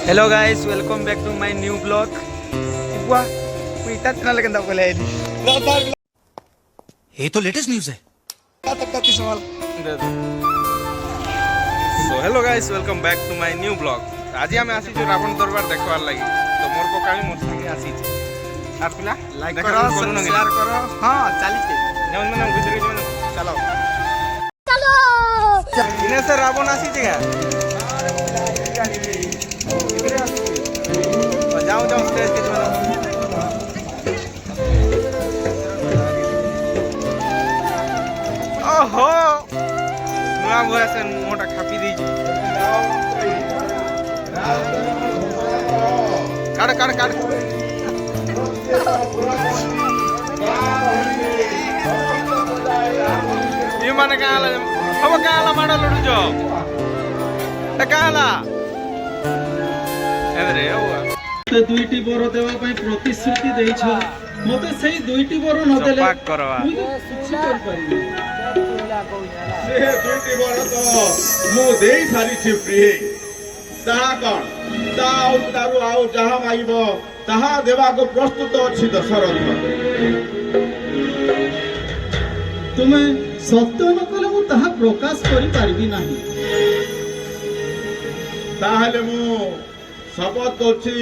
Hello guys, welcome back to my new blog. बुआ मैं इतना चैनल केंदा बोले ये तो लेटेस्ट न्यूज़ है। So hello guys, welcome back to my new blog. आज आम आसी रावण दरबार देखवार लगी, तो मोर पकामी मोर संगे आसी आर पिला लाइक करो, शेयर करो। हां चली छे जवन मन गुजरे जवन चलो इने से रावण आसी छे जाओ जाओ स्टेज के ओहो नुआ बुआ से मोटा खापी दी काट काट काट ये माने काला हम काला माडा लडु जो काला एरे ओवा दुईटी बर देवा पई प्रतिश्रुति देइछ मते सेही दुईटी बर न देले पाक करवा कुछ कर पाइबे से दुईटी बर तो मु देई सारी छि प्रिय ताहा कोन ताऊ तारु आउ जहा माइबो ताहा देवा को प्रस्तुत अछि दशरथ। तुमे सत्य न कले मु ताहा प्रकाश करि पारबी नाही। ताहले मु शपथ करछि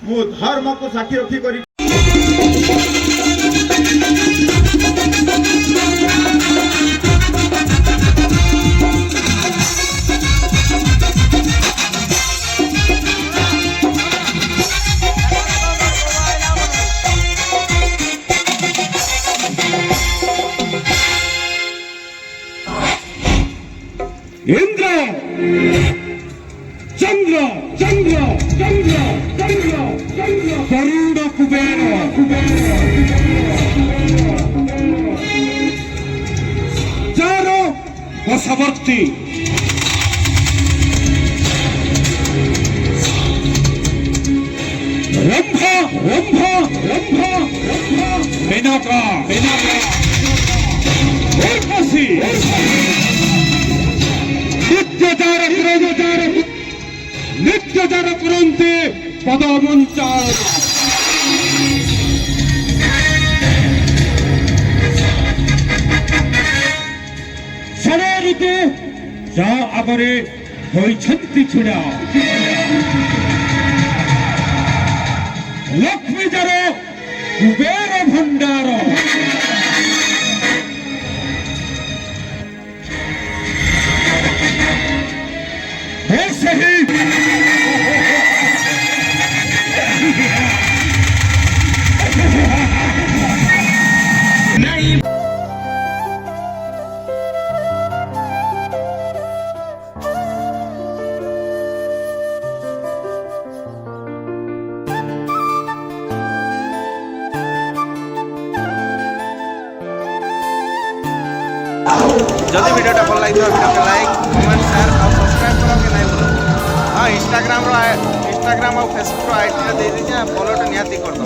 मु धर्म को साक्षी रखी करी इंद्र चंद्र चंद्र चंद्र चंद्र चंद्र करुण कुबेर चारो वशवर्ती रंभा रंभा रंभा रंभा मेनका मेनका उर्वशी नित्यचार करन्ते पदमंचार षड ऋतु जा आगरे होइछन्ति छुड़ा लक्ष्मी जार कुबेर भंडार जल्दी वीडियोटा भल लगी वीडियो के लाइक कमेंट शेयर और सब्सक्राइब करो कि नहीं बोलो। हाँ इंस्टाग्राम और फेसबुक आईडी दे दीजिए, फॉलो निहाती कर दो।